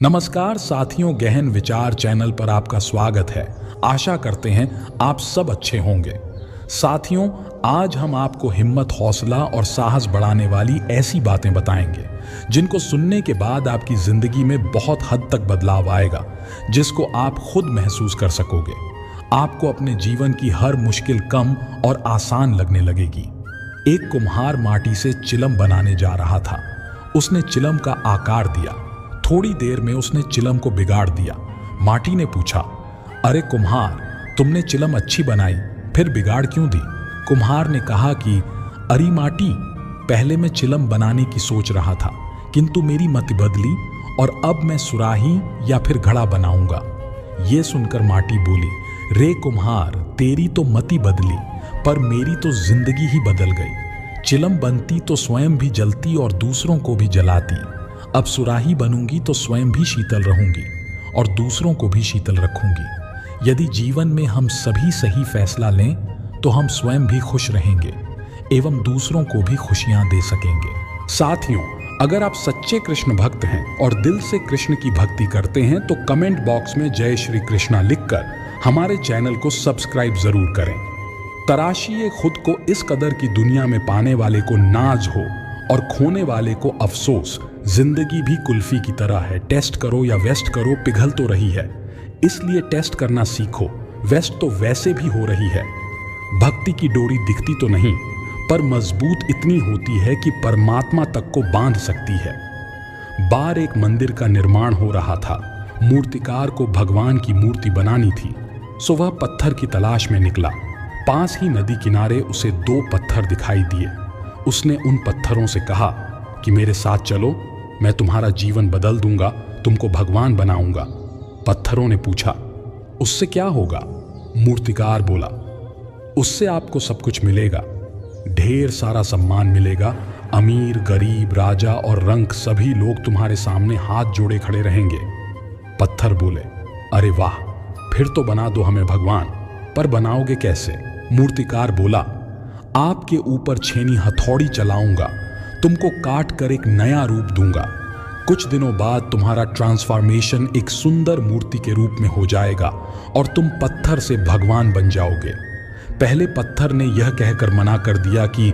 नमस्कार साथियों, गहन विचार चैनल पर आपका स्वागत है। आशा करते हैं आप सब अच्छे होंगे। साथियों, आज हम आपको हिम्मत, हौसला और साहस बढ़ाने वाली ऐसी बातें बताएंगे जिनको सुनने के बाद आपकी जिंदगी में बहुत हद तक बदलाव आएगा, जिसको आप खुद महसूस कर सकोगे। आपको अपने जीवन की हर मुश्किल कम और आसान लगने लगेगी। एक कुम्हार माटी से चिलम बनाने जा रहा था। उसने चिलम का आकार दिया। थोड़ी देर में उसने चिलम को बिगाड़ दिया। माटी ने पूछा, अरे कुम्हार, तुमने चिलम अच्छी बनाई, फिर बिगाड़ क्यों दी? कुम्हार ने कहा कि अरे माटी, पहले मैं चिलम बनाने की सोच रहा था, किंतु मेरी मति बदली और अब मैं सुराही या फिर घड़ा बनाऊंगा। ये सुनकर माटी बोली, रे कुम्हार, तेरी तो मति बदली, पर मेरी तो जिंदगी ही बदल गई। चिलम बनती तो स्वयं भी जलती और दूसरों को भी जलाती। अब सुराही बनूंगी तो स्वयं भी शीतल रहूंगी और दूसरों को भी शीतल रखूंगी। यदि जीवन में हम सभी सही फैसला लें तो हम स्वयं भी खुश रहेंगे एवं दूसरों को भी खुशियां दे सकेंगे। साथियों, अगर आप सच्चे कृष्ण भक्त हैं और दिल से कृष्ण की भक्ति करते हैं तो कमेंट बॉक्स में जय श्री कृष्णा लिखकर हमारे चैनल को सब्सक्राइब जरूर करें। तराशिए खुद को, इस कदर की दुनिया में पाने वाले को नाज हो और खोने वाले को अफसोस। जिंदगी भी कुल्फी की तरह है, टेस्ट करो या वेस्ट करो, पिघल तो रही है। इसलिए टेस्ट करना सीखो, वेस्ट तो वैसे भी हो रही है। भक्ति की डोरी दिखती तो नहीं, पर मजबूत इतनी होती है कि परमात्मा तक को बांध सकती है। बार एक मंदिर का निर्माण हो रहा था। मूर्तिकार को भगवान की मूर्ति बनानी थी, सो वह पत्थर की तलाश में निकला। पास ही नदी किनारे उसे 2 पत्थर दिखाई दिए। उसने उन पत्थरों से कहा कि मेरे साथ चलो, मैं तुम्हारा जीवन बदल दूंगा, तुमको भगवान बनाऊंगा। पत्थरों ने पूछा, उससे क्या होगा? मूर्तिकार बोला, उससे आपको सब कुछ मिलेगा। ढेर सारा सम्मान मिलेगा। अमीर, गरीब, राजा और रंक सभी लोग तुम्हारे सामने हाथ जोड़े खड़े रहेंगे। पत्थर बोले, अरे वाह, फिर तो बना दो हमें भगवान, पर बनाओगे कैसे? मूर्तिकार बोला, आपके ऊपर छेनी हथौड़ी चलाऊंगा, तुमको काट कर एक नया रूप दूंगा। कुछ दिनों बाद तुम्हारा ट्रांसफॉर्मेशन एक सुंदर मूर्ति के रूप में हो जाएगा और तुम पत्थर से भगवान बन जाओगे। पहले पत्थर ने यह कहकर मना कर दिया कि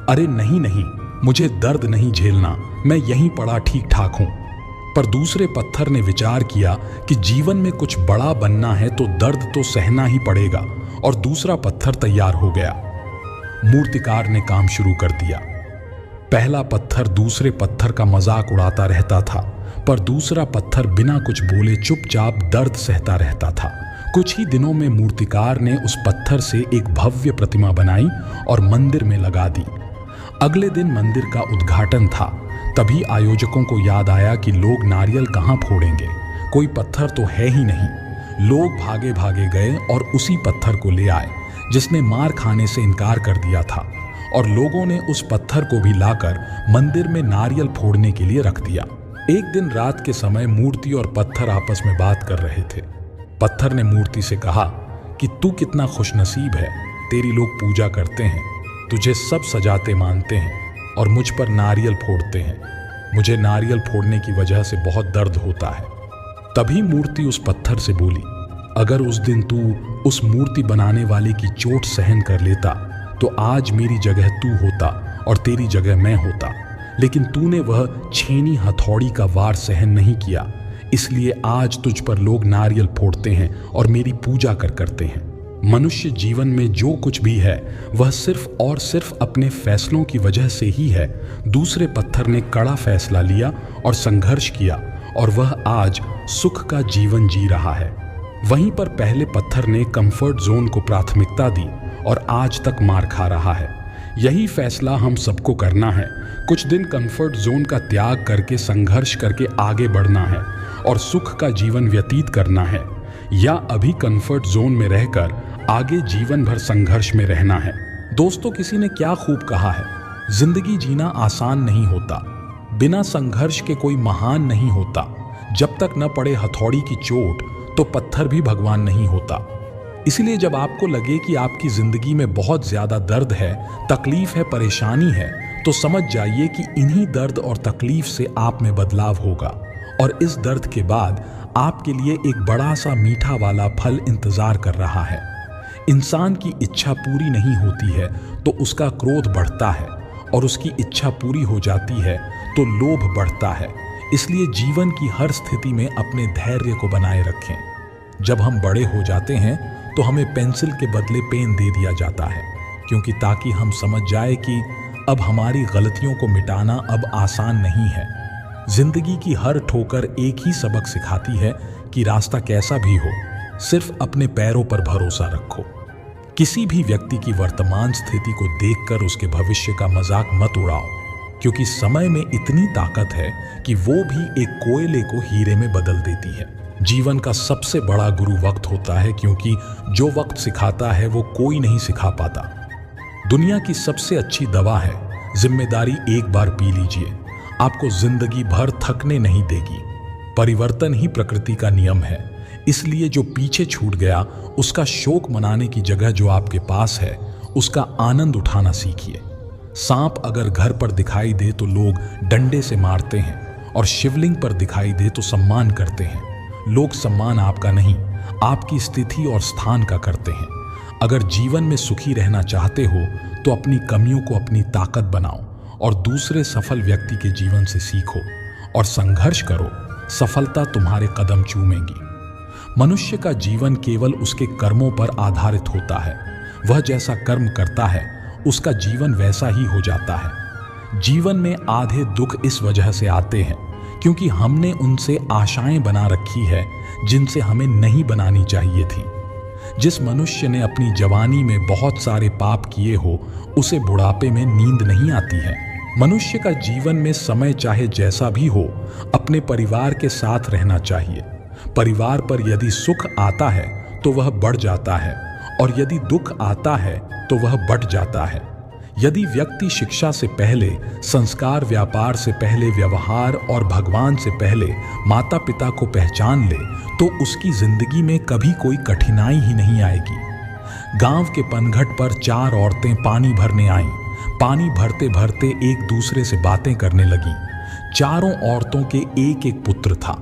अरे नहीं नहीं, मुझे दर्द नहीं झेलना, मैं यहीं पड़ा ठीक ठाक हूं। पर दूसरे पत्थर ने विचार किया कि जीवन में कुछ बड़ा बनना है तो दर्द तो सहना ही पड़ेगा, और दूसरा पत्थर तैयार हो गया। मूर्तिकार ने काम शुरू कर दिया। पहला पत्थर दूसरे पत्थर का मजाक उड़ाता रहता था, पर दूसरा पत्थर बिना कुछ बोले चुपचाप दर्द सहता रहता था। कुछ ही दिनों में मूर्तिकार ने उस पत्थर से एक भव्य प्रतिमा बनाई और मंदिर में लगा दी। अगले दिन मंदिर का उद्घाटन था। तभी आयोजकों को याद आया कि लोग नारियल कहाँ फोड़ेंगे, कोई पत्थर तो है ही नहीं। लोग भागे भागे गए और उसी पत्थर को ले आए जिसने मार खाने से इनकार कर दिया था, और लोगों ने उस पत्थर को भी लाकर मंदिर में नारियल फोड़ने के लिए रख दिया। एक दिन रात के समय मूर्ति और पत्थर आपस में बात कर रहे थे। पत्थर ने मूर्ति से कहा कि तू कितना खुशनसीब है, तेरी लोग पूजा करते हैं, तुझे सब सजाते मानते हैं और मुझ पर नारियल फोड़ते हैं। मुझे नारियल फोड़ने की वजह से बहुत दर्द होता है। तभी मूर्ति उस पत्थर से बोली, अगर उस दिन तू उस मूर्ति बनाने वाले की चोट सहन कर लेता तो आज मेरी जगह तू होता और तेरी जगह मैं होता। लेकिन तूने वह छेनी हथौड़ी का वार सहन नहीं किया, इसलिए आज तुझ पर लोग नारियल फोड़ते हैं और मेरी पूजा करते हैं। मनुष्य जीवन में जो कुछ भी है वह सिर्फ और सिर्फ अपने फैसलों की वजह से ही है। दूसरे पत्थर ने कड़ा फैसला लिया और संघर्ष किया, और वह आज सुख का जीवन जी रहा है। वहीं पर पहले पत्थर ने कंफर्ट जोन को प्राथमिकता दी और आज तक मार खा रहा है। यही फैसला हम सबको करना है। कुछ दिन कंफर्ट जोन का त्याग करके संघर्ष करके आगे बढ़ना है और सुख का जीवन व्यतीत करना है, या अभी कंफर्ट जोन में रहकर आगे जीवन भर संघर्ष में रहना है। दोस्तों, किसी ने क्या खूब कहा है, जिंदगी जीना आसान नहीं होता, बिना संघर्ष के कोई महान नहीं होता। जब तक न पड़े हथौड़ी की चोट तो पत्थर भी भगवान नहीं होता। इसलिए जब आपको लगे कि आपकी जिंदगी में बहुत ज्यादा दर्द है, तकलीफ है, परेशानी है, तो समझ जाइए कि इन्हीं दर्द और तकलीफ से आप में बदलाव होगा और इस दर्द के बाद आपके लिए एक बड़ा सा मीठा वाला फल इंतजार कर रहा है। इंसान की इच्छा पूरी नहीं होती है तो उसका क्रोध बढ़ता है, और उसकी इच्छा पूरी हो जाती है तो लोभ बढ़ता है। इसलिए जीवन की हर स्थिति में अपने धैर्य को बनाए रखें। जब हम बड़े हो जाते हैं तो हमें पेंसिल के बदले पेन दे दिया जाता है, क्योंकि ताकि हम समझ जाए कि अब हमारी गलतियों को मिटाना अब आसान नहीं है। जिंदगी की हर ठोकर एक ही सबक सिखाती है कि रास्ता कैसा भी हो, सिर्फ अपने पैरों पर भरोसा रखो। किसी भी व्यक्ति की वर्तमान स्थिति को देखकर उसके भविष्य का मजाक मत उड़ाओ, क्योंकि समय में इतनी ताकत है कि वो भी एक कोयले को हीरे में बदल देती है। जीवन का सबसे बड़ा गुरु वक्त होता है, क्योंकि जो वक्त सिखाता है वो कोई नहीं सिखा पाता। दुनिया की सबसे अच्छी दवा है जिम्मेदारी। एक बार पी लीजिए, आपको जिंदगी भर थकने नहीं देगी। परिवर्तन ही प्रकृति का नियम है, इसलिए जो पीछे छूट गया उसका शोक मनाने की जगह जो आपके पास है उसका आनंद उठाना सीखिए। सांप अगर घर पर दिखाई दे तो लोग डंडे से मारते हैं, और शिवलिंग पर दिखाई दे तो सम्मान करते हैं। लोग सम्मान आपका नहीं, आपकी स्थिति और स्थान का करते हैं। अगर जीवन में सुखी रहना चाहते हो तो अपनी कमियों को अपनी ताकत बनाओ, और दूसरे सफल व्यक्ति के जीवन से सीखो और संघर्ष करो। सफलता तुम्हारे कदम चूमेगी। मनुष्य का जीवन केवल उसके कर्मों पर आधारित होता है। वह जैसा कर्म करता है उसका जीवन वैसा ही हो जाता है। जीवन में आधे दुख इस वजह से आते हैं क्योंकि हमने उनसे आशाएं बना रखी है जिनसे हमें नहीं बनानी चाहिए थी। जिस मनुष्य ने अपनी जवानी में बहुत सारे पाप किए हो उसे बुढ़ापे में नींद नहीं आती है। मनुष्य का जीवन में समय चाहे जैसा भी हो अपने परिवार के साथ रहना चाहिए। परिवार पर यदि सुख आता है तो वह बढ़ जाता है, और यदि दुख आता है तो वह बढ़ जाता है। यदि व्यक्ति शिक्षा से पहले संस्कार, व्यापार से पहले व्यवहार और भगवान से पहले माता पिता को पहचान ले तो उसकी जिंदगी में कभी कोई कठिनाई ही नहीं आएगी। गांव के पनघट पर 4 औरतें पानी भरने आईं। पानी भरते भरते एक दूसरे से बातें करने लगीं। चारों औरतों के एक एक पुत्र था।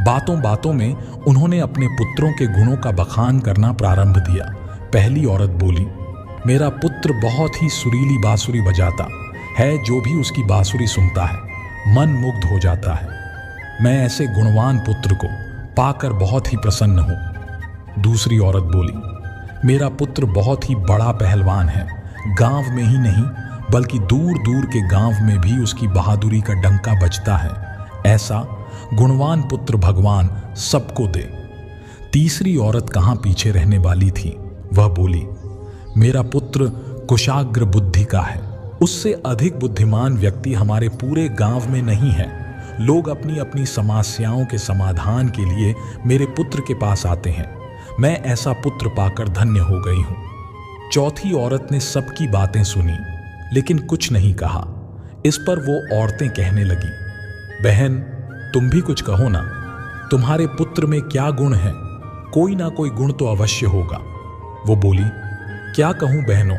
बातों बातों में उन्होंने अपने पुत्रों के गुणों का बखान करना प्रारंभ दिया। पहली औरत बोली, मेरा पुत्र बहुत ही सुरीली बांसुरी बजाता है, जो भी उसकी बांसुरी सुनता है मन मुग्ध हो जाता है। मैं ऐसे गुणवान पुत्र को पाकर बहुत ही प्रसन्न हूँ। दूसरी औरत बोली, मेरा पुत्र बहुत ही बड़ा पहलवान है। गांव में ही नहीं बल्कि दूर दूर के गांव में भी उसकी बहादुरी का डंका बजता है। ऐसा गुणवान पुत्र भगवान सबको दे। तीसरी औरत कहाँ पीछे रहने वाली थी। वह बोली, मेरा पुत्र कुशाग्र बुद्धि का है। उससे अधिक बुद्धिमान व्यक्ति हमारे पूरे गांव में नहीं है। लोग अपनी अपनी समस्याओं के समाधान के लिए मेरे पुत्र के पास आते हैं। मैं ऐसा पुत्र पाकर धन्य हो गई हूँ। चौथी औरत ने सबकी बातें सुनी लेकिन कुछ नहीं कहा। इस पर वो औरतें कहने लगी, बहन तुम भी कुछ कहो ना, तुम्हारे पुत्र में क्या गुण है? कोई ना कोई गुण तो अवश्य होगा। वो बोली, क्या कहूं बहनों,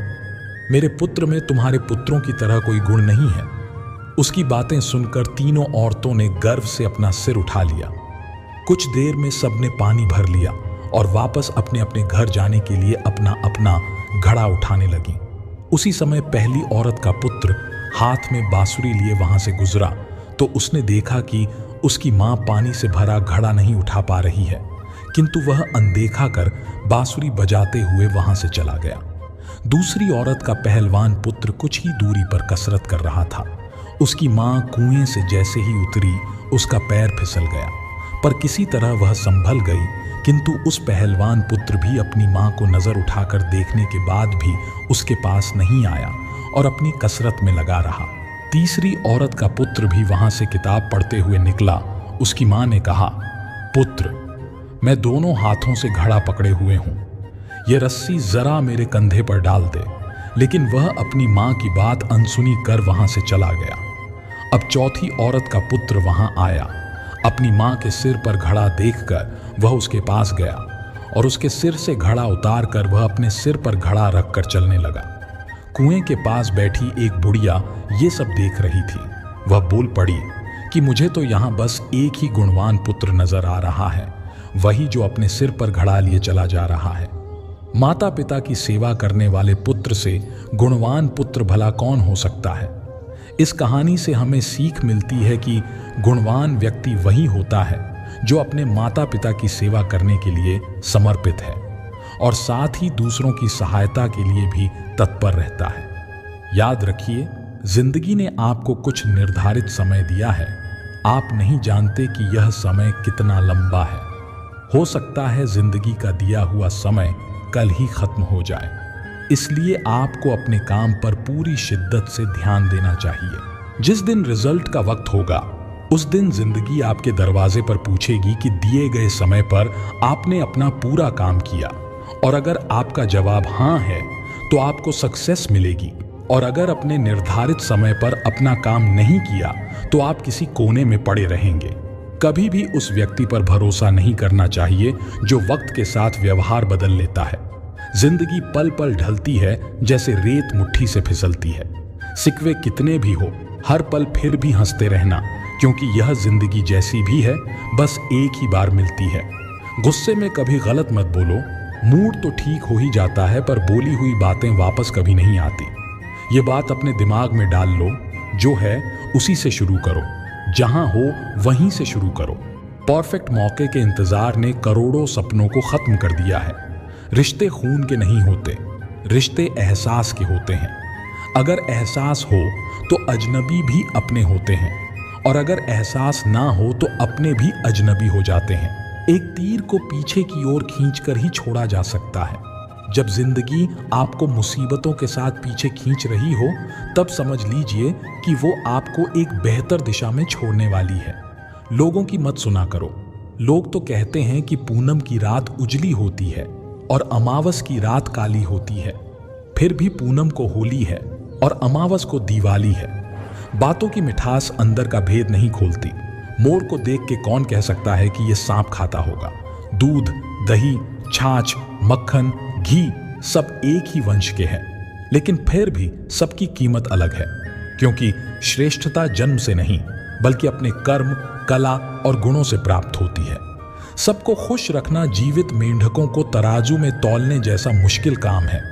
मेरे पुत्र में तुम्हारे पुत्रों की तरह कोई गुण नहीं है। उसकी बातें सुनकर तीनों औरतों ने गर्व से अपना सिर उठा लिया। कुछ देर में सबने पानी भर लिया और वापस अपने अपने घर जाने के लिए अपना अपना घड़ा उठाने लगी। उसी समय पहली औरत का पुत्र हाथ में बांसुरी लिए वहां से गुजरा तो उसने देखा कि उसकी मां पानी से भरा घड़ा नहीं उठा पा रही है, किंतु वह अनदेखा कर बांसुरी बजाते हुए वहां से चला गया। दूसरी औरत का पहलवान पुत्र कुछ ही दूरी पर कसरत कर रहा था। उसकी मां कुएं से जैसे ही उतरी उसका पैर फिसल गया, पर किसी तरह वह संभल गई। किंतु उस पहलवान पुत्र भी अपनी मां को नजर उठाकर देखने के बाद भी उसके पास नहीं आया और अपनी कसरत में लगा रहा। तीसरी औरत का पुत्र भी वहां से किताब पढ़ते हुए निकला। उसकी मां ने कहा, पुत्र मैं दोनों हाथों से घड़ा पकड़े हुए हूं, यह रस्सी जरा मेरे कंधे पर डाल दे। लेकिन वह अपनी मां की बात अनसुनी कर वहां से चला गया। अब चौथी औरत का पुत्र वहां आया। अपनी मां के सिर पर घड़ा देखकर वह उसके पास गया और उसके सिर से घड़ा उतार कर वह अपने सिर पर घड़ा रखकर चलने लगा। कुएं के पास बैठी एक बुढ़िया ये सब देख रही थी। वह बोल पड़ी, कि मुझे तो यहाँ बस एक ही गुणवान पुत्र नजर आ रहा है, वही जो अपने सिर पर घड़ा लिए चला जा रहा है। माता पिता की सेवा करने वाले पुत्र से गुणवान पुत्र भला कौन हो सकता है। इस कहानी से हमें सीख मिलती है कि गुणवान व्यक्ति वही होता है जो अपने माता पिता की सेवा करने के लिए समर्पित है और साथ ही दूसरों की सहायता के लिए भी तत्पर रहता है। याद रखिए, जिंदगी ने आपको कुछ निर्धारित समय दिया है। आप नहीं जानते कि यह समय कितना लंबा है। हो सकता है जिंदगी का दिया हुआ समय कल ही खत्म हो जाए। इसलिए आपको अपने काम पर पूरी शिद्दत से ध्यान देना चाहिए। जिस दिन रिजल्ट का वक्त होगा, उस दिन जिंदगी आपके दरवाजे पर पूछेगी कि दिए गए समय पर आपने अपना पूरा काम किया, और अगर आपका जवाब हाँ है तो आपको सक्सेस मिलेगी, और अगर अपने निर्धारित समय पर अपना काम नहीं किया तो आप किसी कोने में पड़े रहेंगे। कभी भी उस व्यक्ति पर भरोसा नहीं करना चाहिए जो वक्त के साथ व्यवहार बदल लेता है। जिंदगी पल पल ढलती है जैसे रेत मुट्ठी से फिसलती है। सिकवे कितने भी हो, हर पल फिर भी हंसते रहना, क्योंकि यह जिंदगी जैसी भी है बस एक ही बार मिलती है। गुस्से में कभी गलत मत बोलो। मूड तो ठीक हो ही जाता है, पर बोली हुई बातें वापस कभी नहीं आती। ये बात अपने दिमाग में डाल लो, जो है उसी से शुरू करो, जहां हो वहीं से शुरू करो। परफेक्ट मौके के इंतजार ने करोड़ों सपनों को खत्म कर दिया है। रिश्ते खून के नहीं होते, रिश्ते एहसास के होते हैं। अगर एहसास हो तो अजनबी भी अपने होते हैं, और अगर एहसास ना हो तो अपने भी अजनबी हो जाते हैं। एक तीर को पीछे की ओर खींचकर ही छोड़ा जा सकता है। जब जिंदगी आपको मुसीबतों के साथ पीछे खींच रही हो, तब समझ लीजिए कि वो आपको एक बेहतर दिशा में छोड़ने वाली है। लोगों की मत सुना करो। लोग तो कहते हैं कि पूनम की रात उजली होती है और अमावस की रात काली होती है। फिर भी पूनम को होली है और अमावस को दिवाली है। बातों की मिठास अंदर का भेद नहीं खोलती। मोर को देख के कौन कह सकता है कि यह सांप खाता होगा। दूध, दही, छाछ, मक्खन, घी सब एक ही वंश के हैं, लेकिन फिर भी सबकी कीमत अलग है, क्योंकि श्रेष्ठता जन्म से नहीं बल्कि अपने कर्म, कला और गुणों से प्राप्त होती है। सबको खुश रखना जीवित मेंढकों को तराजू में तौलने जैसा मुश्किल काम है।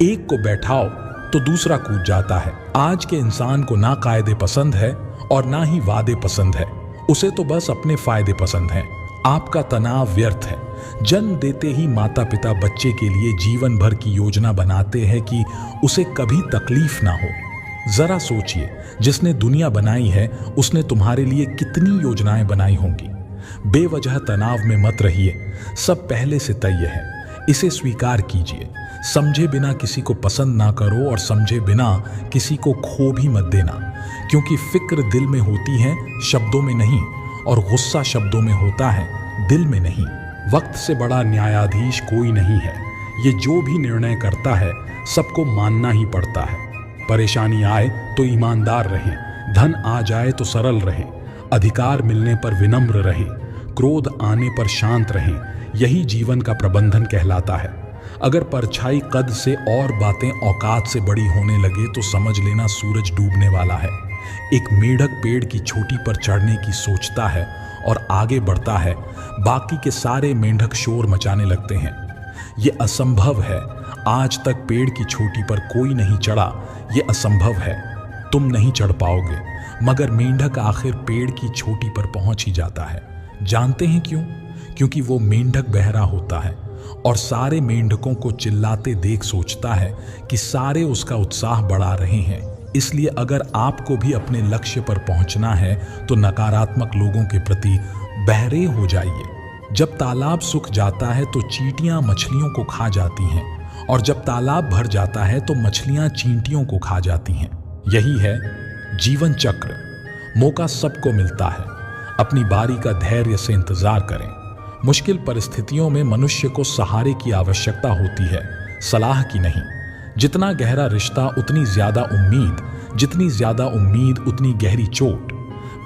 एक को बैठाओ तो दूसरा कूद जाता है। आज के इंसान को ना कायदे पसंद है और ना ही वादे पसंद है। उसे तो बस अपने फायदे पसंद हैं। आपका तनाव व्यर्थ है। जन्म देते ही माता पिता बच्चे के लिए जीवन भर की योजना बनाते हैं कि उसे कभी तकलीफ ना हो। जरा सोचिए, जिसने दुनिया बनाई है उसने तुम्हारे लिए कितनी योजनाएं बनाई होंगी। बेवजह तनाव में मत रहिए, सब पहले से तय है। इसे स्वीकार कीजिए। समझे बिना किसी को पसंद ना करो और समझे बिना किसी को खो भी मत देना, क्योंकि फिक्र दिल में होती है, शब्दों में नहीं, और गुस्सा शब्दों में होता है, दिल में नहीं। वक्त से बड़ा न्यायाधीश कोई नहीं है। ये जो भी निर्णय करता है सबको मानना ही पड़ता है। परेशानी आए तो ईमानदार रहें, धन आ जाए तो सरल रहें, अधिकार मिलने पर विनम्र रहें, क्रोध आने पर शांत रहें। यही जीवन का प्रबंधन कहलाता है। अगर परछाई कद से और बातें औकात से बड़ी होने लगे तो समझ लेना सूरज डूबने वाला है। एक मेढक पेड़ की चोटी पर चढ़ने की सोचता है और आगे बढ़ता है, बाकी के सारे मेंढक शोर मचाने लगते हैं। ये असंभव है, आज तक पेड़ की चोटी पर कोई नहीं चढ़ा, ये असंभव है, तुम नहीं चढ़ पाओगे। मगर मेंढक आखिर पेड़ की चोटी पर पहुंच ही जाता है। जानते हैं क्यों? क्योंकि वो मेंढक बहरा होता है और सारे मेंढकों को चिल्लाते देख सोचता है कि सारे उसका उत्साह बढ़ा रहे हैं। इसलिए अगर आपको भी अपने लक्ष्य पर पहुंचना है तो नकारात्मक लोगों के प्रति बहरे हो जाइए। जब तालाब सूख जाता है तो चींटियां मछलियों को खा जाती हैं, और जब तालाब भर जाता है तो मछलियां चींटियों को खा जाती हैं। यही है जीवन चक्र। मौका सबको मिलता है। अपनी बारी का धैर्य से इंतजार करें। मुश्किल परिस्थितियों में मनुष्य को सहारे की आवश्यकता होती है, सलाह की नहीं। जितना गहरा रिश्ता उतनी ज्यादा उम्मीद, जितनी ज्यादा उम्मीद उतनी गहरी चोट।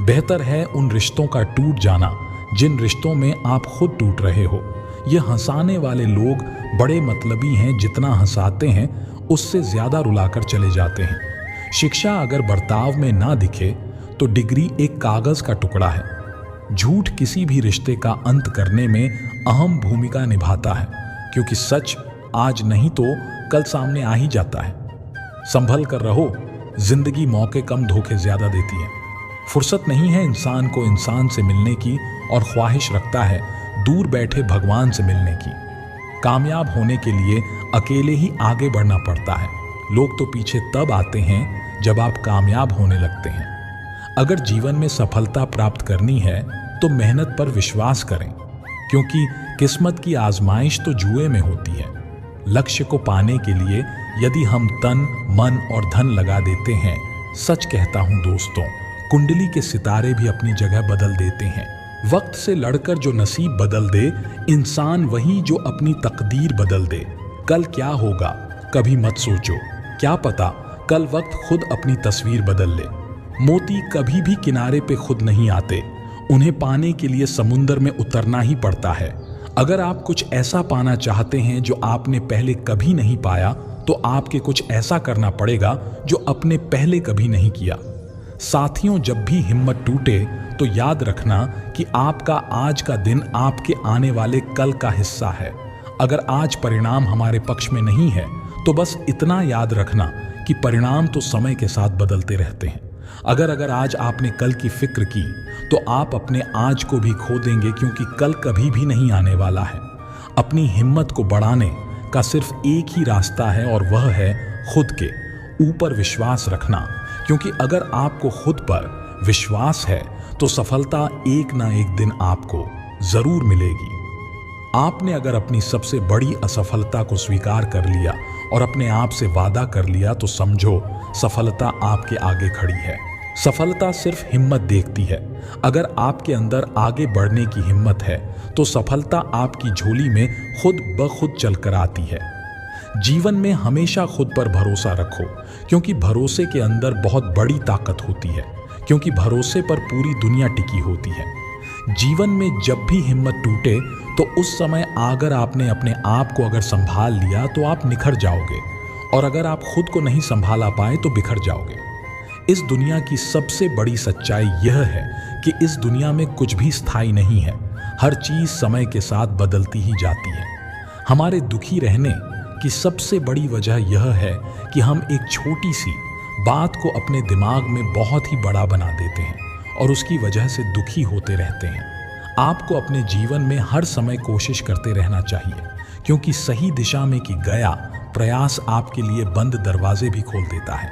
बेहतर है उन रिश्तों का टूट जाना जिन रिश्तों में आप खुद टूट रहे हो। ये हंसाने वाले लोग बड़े मतलबी हैं, जितना हंसाते हैं उससे ज्यादा रुलाकर चले जाते हैं। शिक्षा अगर बर्ताव में ना दिखे तो डिग्री एक कागज का टुकड़ा है। झूठ किसी भी रिश्ते का अंत करने में अहम भूमिका निभाता है, क्योंकि सच आज नहीं तो कल सामने आ ही जाता है। संभल कर रहो, जिंदगी मौके कम धोखे ज्यादा देती है। फुर्सत नहीं है इंसान को इंसान से मिलने की, और ख्वाहिश रखता है दूर बैठे भगवान से मिलने की। कामयाब होने के लिए अकेले ही आगे बढ़ना पड़ता है। लोग तो पीछे तब आते हैं जब आप कामयाब होने लगते हैं। अगर जीवन में सफलता प्राप्त करनी है तो मेहनत पर विश्वास करें, क्योंकि किस्मत की आजमाइश तो जुए में होती है। लक्ष्य को पाने के लिए यदि हम तन, मन और धन लगा देते हैं, सच कहता हूं दोस्तों, कुंडली के सितारे भी अपनी जगह बदल देते हैं। वक्त से लड़कर जो नसीब बदल दे, इंसान वही जो अपनी तकदीर बदल दे। कल क्या होगा कभी मत सोचो, क्या पता कल वक्त खुद अपनी तस्वीर बदल ले। मोती कभी भी किनारे पे खुद नहीं आते, उन्हें पाने के लिए समुंदर में उतरना ही पड़ता है। अगर आप कुछ ऐसा पाना चाहते हैं जो आपने पहले कभी नहीं पाया, तो आपके कुछ ऐसा करना पड़ेगा जो अपने पहले कभी नहीं किया। साथियों, जब भी हिम्मत टूटे तो याद रखना कि आपका आज का दिन आपके आने वाले कल का हिस्सा है। अगर आज परिणाम हमारे पक्ष में नहीं है तो बस इतना याद रखना कि परिणाम तो समय के साथ बदलते रहते हैं। अगर आज आपने कल की फिक्र की तो आप अपने आज को भी खो देंगे, क्योंकि कल कभी भी नहीं आने वाला है। अपनी हिम्मत को बढ़ाने का सिर्फ एक ही रास्ता है, और वह है खुद के ऊपर विश्वास रखना। क्योंकि अगर आपको खुद पर विश्वास है तो सफलता एक ना एक दिन आपको जरूर मिलेगी। आपने अगर अपनी सबसे बड़ी असफलता को स्वीकार कर लिया और अपने आप से वादा कर लिया, तो समझो सफलता आपके आगे खड़ी है। सफलता सिर्फ हिम्मत देखती है। अगर आपके अंदर आगे बढ़ने की हिम्मत है तो सफलता आपकी झोली में खुद ब खुद चलकर आती है। जीवन में हमेशा खुद पर भरोसा रखो, क्योंकि भरोसे के अंदर बहुत बड़ी ताकत होती है, क्योंकि भरोसे पर पूरी दुनिया टिकी होती है। जीवन में जब भी हिम्मत टूटे तो उस समय अगर आपने अपने आप को अगर संभाल लिया तो आप निखर जाओगे, और अगर आप खुद को नहीं संभाला पाए तो बिखर जाओगे। इस दुनिया की सबसे बड़ी सच्चाई यह है कि इस दुनिया में कुछ भी स्थायी नहीं है। हर चीज समय के साथ बदलती ही जाती है। हमारे दुखी रहने की सबसे बड़ी वजह यह है कि हम एक छोटी सी बात को अपने दिमाग में बहुत ही बड़ा बना देते हैं और उसकी वजह से दुखी होते रहते हैं। आपको अपने जीवन में हर समय कोशिश करते रहना चाहिए, क्योंकि सही दिशा में की गया प्रयास आपके लिए बंद दरवाजे भी खोल देता है।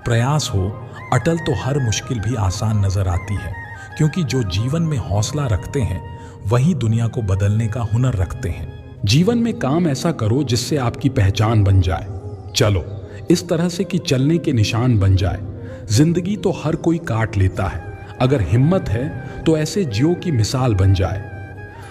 प्रयास हो अटल तो हर मुश्किल भी आसान नजर आती है, क्योंकि जो जीवन में हौसला रखते हैं वही दुनिया को बदलने का हुनर रखते हैं। जीवन में काम ऐसा करो जिससे आपकी पहचान बन जाए। चलो इस तरह से कि चलने के निशान बन जाए। जिंदगी तो हर कोई काट लेता है, अगर हिम्मत है तो ऐसे जियो की मिसाल बन जाए।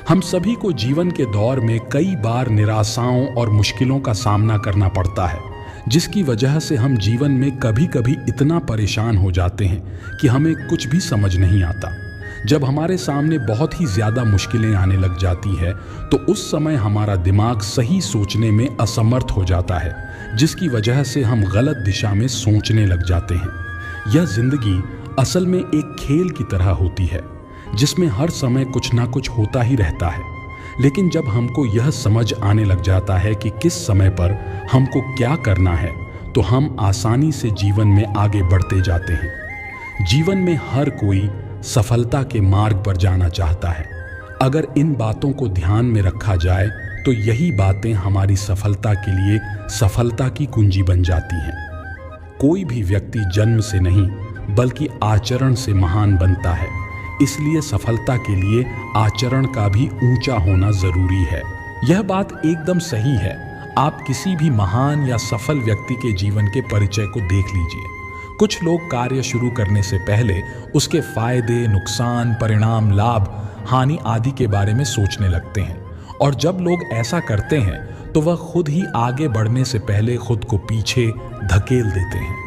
हम सभी को जीवन के दौर में कई बार निराशाओं और मुश्किलों का सामना करना पड़ता है, जिसकी वजह से हम जीवन में कभी कभी इतना परेशान हो जाते हैं कि हमें कुछ भी समझ नहीं आता। जब हमारे सामने बहुत ही ज्यादा मुश्किलें आने लग जाती है तो उस समय हमारा दिमाग सही सोचने में असमर्थ हो जाता है, जिसकी वजह से हम गलत दिशा में सोचने लग जाते हैं। यह जिंदगी असल में एक खेल की तरह होती है, जिसमें हर समय कुछ ना कुछ होता ही रहता है। लेकिन जब हमको यह समझ आने लग जाता है कि किस समय पर हमको क्या करना है, तो हम आसानी से जीवन में आगे बढ़ते जाते हैं। जीवन में हर कोई सफलता के मार्ग पर जाना चाहता है। अगर इन बातों को ध्यान में रखा जाए तो यही बातें हमारी सफलता के लिए सफलता की कुंजी बन जाती हैं। कोई भी व्यक्ति जन्म से नहीं बल्कि आचरण से महान बनता है, इसलिए सफलता के लिए आचरण का भी ऊंचा होना जरूरी है। यह बात एकदम सही है। आप किसी भी महान या सफल व्यक्ति के जीवन के परिचय को देख लीजिए। कुछ लोग कार्य शुरू करने से पहले उसके फायदे, नुकसान, परिणाम, लाभ, हानि आदि के बारे में सोचने लगते हैं, और जब लोग ऐसा करते हैं तो वह खुद ही आगे बढ़ने से पहले खुद को पीछे धकेल देते हैं।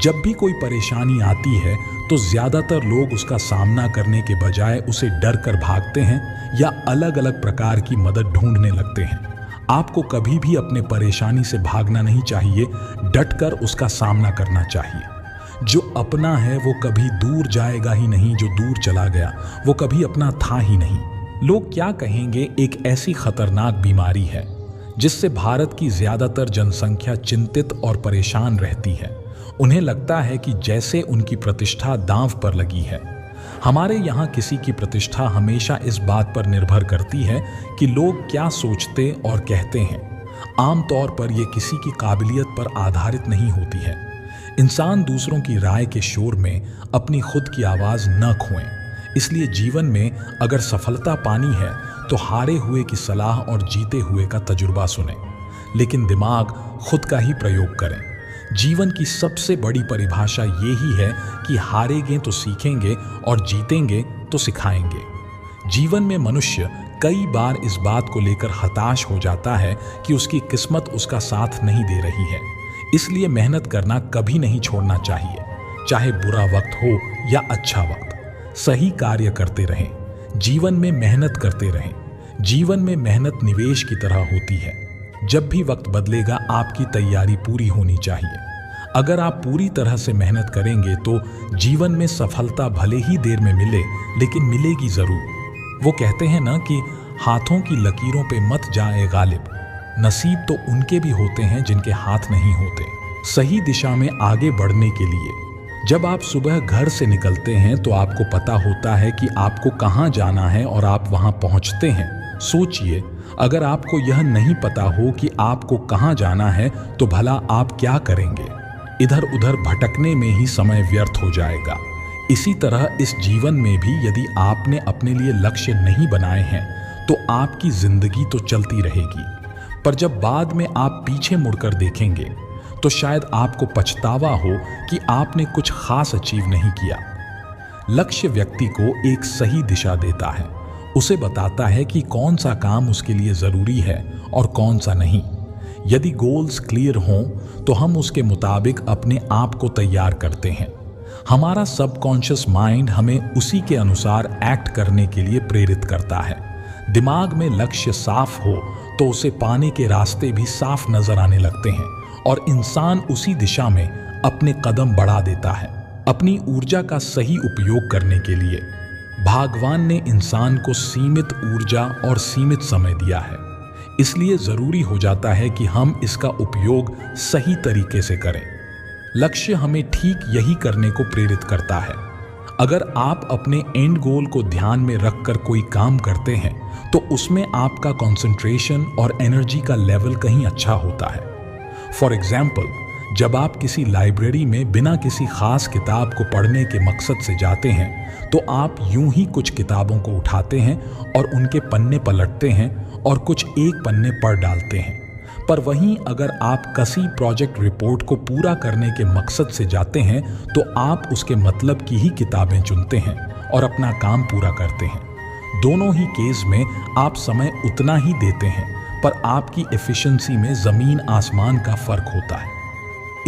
जब भी कोई परेशानी आती है तो ज्यादातर लोग उसका सामना करने के बजाय उसे डर कर भागते हैं या अलग अलग प्रकार की मदद ढूंढने लगते हैं। आपको कभी भी अपने परेशानी से भागना नहीं चाहिए, डटकर उसका सामना करना चाहिए। जो अपना है वो कभी दूर जाएगा ही नहीं, जो दूर चला गया वो कभी अपना था ही नहीं। लोग क्या कहेंगे एक ऐसी खतरनाक बीमारी है जिससे भारत की ज्यादातर जनसंख्या चिंतित और परेशान रहती है। उन्हें लगता है कि जैसे उनकी प्रतिष्ठा दांव पर लगी है। हमारे यहाँ किसी की प्रतिष्ठा हमेशा इस बात पर निर्भर करती है कि लोग क्या सोचते और कहते हैं। आमतौर पर यह किसी की काबिलियत पर आधारित नहीं होती है। इंसान दूसरों की राय के शोर में अपनी खुद की आवाज न खोएं। इसलिए जीवन में अगर सफलता पानी है तो हारे हुए की सलाह और जीते हुए का तजुर्बा सुने, लेकिन दिमाग खुद का ही प्रयोग करें। जीवन की सबसे बड़ी परिभाषा यही है कि हारेंगे तो सीखेंगे और जीतेंगे तो सिखाएंगे। जीवन में मनुष्य कई बार इस बात को लेकर हताश हो जाता है कि उसकी किस्मत उसका साथ नहीं दे रही है। इसलिए मेहनत करना कभी नहीं छोड़ना चाहिए, चाहे बुरा वक्त हो या अच्छा वक्त। सही कार्य करते रहें, जीवन में मेहनत करते रहें। जीवन में मेहनत निवेश की तरह होती है। जब भी वक्त बदलेगा आपकी तैयारी पूरी होनी चाहिए। अगर आप पूरी तरह से मेहनत करेंगे तो जीवन में सफलता भले ही देर में मिले, लेकिन मिलेगी जरूर। वो कहते हैं ना कि हाथों की लकीरों पे मत जाए गालिब। नसीब तो उनके भी होते हैं जिनके हाथ नहीं होते। सही दिशा में आगे बढ़ने के लिए जब आप सुबह घर से निकलते हैं तो आपको पता होता है कि आपको कहाँ जाना है और आप वहाँ पहुँचते हैं। सोचिए, अगर आपको यह नहीं पता हो कि आपको कहाँ जाना है तो भला आप क्या करेंगे? इधर उधर भटकने में ही समय व्यर्थ हो जाएगा। इसी तरह इस जीवन में भी यदि आपने अपने लिए लक्ष्य नहीं बनाए हैं तो आपकी जिंदगी तो चलती रहेगी, पर जब बाद में आप पीछे मुड़कर देखेंगे तो शायद आपको पछतावा हो कि आपने कुछ खास अचीव नहीं किया। लक्ष्य व्यक्ति को एक सही दिशा देता है, उसे बताता है कि कौन सा काम उसके लिए जरूरी है और कौन सा नहीं। यदि गोल्स क्लियर हों तो हम उसके मुताबिक अपने आप को तैयार करते हैं। हमारा सबकॉन्शियस माइंड हमें उसी के अनुसार एक्ट करने के लिए प्रेरित करता है। दिमाग में लक्ष्य साफ हो तो उसे पाने के रास्ते भी साफ नजर आने लगते हैं और इंसान उसी दिशा में अपने कदम बढ़ा देता है। अपनी ऊर्जा का सही उपयोग करने के लिए भगवान ने इंसान को सीमित ऊर्जा और सीमित समय दिया है। इसलिए जरूरी हो जाता है कि हम इसका उपयोग सही तरीके से करें। लक्ष्य हमें ठीक यही करने को प्रेरित करता है। अगर आप अपने एंड गोल को ध्यान में रखकर कोई काम करते हैं तो उसमें आपका कंसंट्रेशन और एनर्जी का लेवल कहीं अच्छा होता है। फॉर एग्जाम्पल, जब आप किसी लाइब्रेरी में बिना किसी खास किताब को पढ़ने के मकसद से जाते हैं तो आप यूं ही कुछ किताबों को उठाते हैं और उनके पन्ने पलटते हैं और कुछ एक पन्ने पढ़ डालते हैं। पर वहीं अगर आप किसी प्रोजेक्ट रिपोर्ट को पूरा करने के मकसद से जाते हैं तो आप उसके मतलब की ही किताबें चुनते हैं और अपना काम पूरा करते हैं। दोनों ही केस में आप समय उतना ही देते हैं, पर आपकी एफिशिएंसी में जमीन आसमान का फर्क होता है।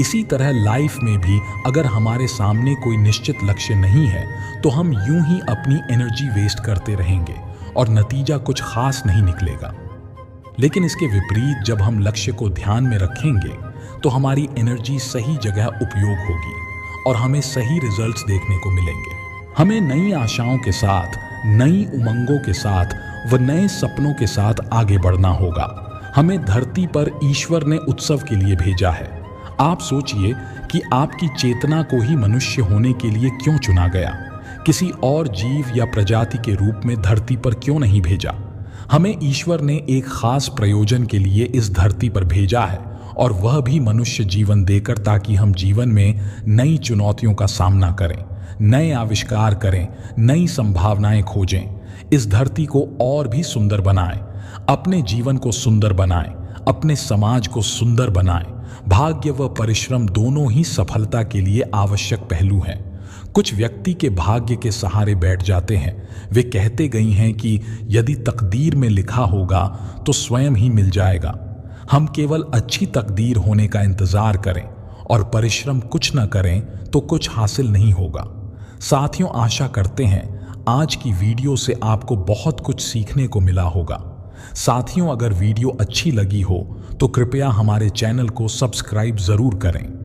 इसी तरह लाइफ में भी अगर हमारे सामने कोई निश्चित लक्ष्य नहीं है तो हम यूं ही अपनी एनर्जी वेस्ट करते रहेंगे और नतीजा कुछ खास नहीं निकलेगा। लेकिन इसके विपरीत जब हम लक्ष्य को ध्यान में रखेंगे तो हमारी एनर्जी सही जगह उपयोग होगी और हमें सही रिजल्ट्स देखने को मिलेंगे। हमें नई आशाओं के साथ, नई उमंगों के साथ व नए सपनों के साथ आगे बढ़ना होगा। हमें धरती पर ईश्वर ने उत्सव के लिए भेजा है। आप सोचिए कि आपकी चेतना को ही मनुष्य होने के लिए क्यों चुना गया? किसी और जीव या प्रजाति के रूप में धरती पर क्यों नहीं भेजा? हमें ईश्वर ने एक खास प्रयोजन के लिए इस धरती पर भेजा है और वह भी मनुष्य जीवन देकर, ताकि हम जीवन में नई चुनौतियों का सामना करें, नए आविष्कार करें, नई संभावनाएं खोजें, इस धरती को और भी सुंदर बनाएं, अपने जीवन को सुंदर बनाएं, अपने समाज को सुंदर बनाएं। भाग्य व परिश्रम दोनों ही सफलता के लिए आवश्यक पहलू हैं। कुछ व्यक्ति के भाग्य के सहारे बैठ जाते हैं। वे कहते गई हैं कि यदि तकदीर में लिखा होगा तो स्वयं ही मिल जाएगा। हम केवल अच्छी तकदीर होने का इंतजार करें और परिश्रम कुछ न करें तो कुछ हासिल नहीं होगा। साथियों, आशा करते हैं आज की वीडियो से आपको बहुत कुछ सीखने को मिला होगा। साथियों, अगर वीडियो अच्छी लगी हो तो कृपया हमारे चैनल को सब्सक्राइब जरूर करें।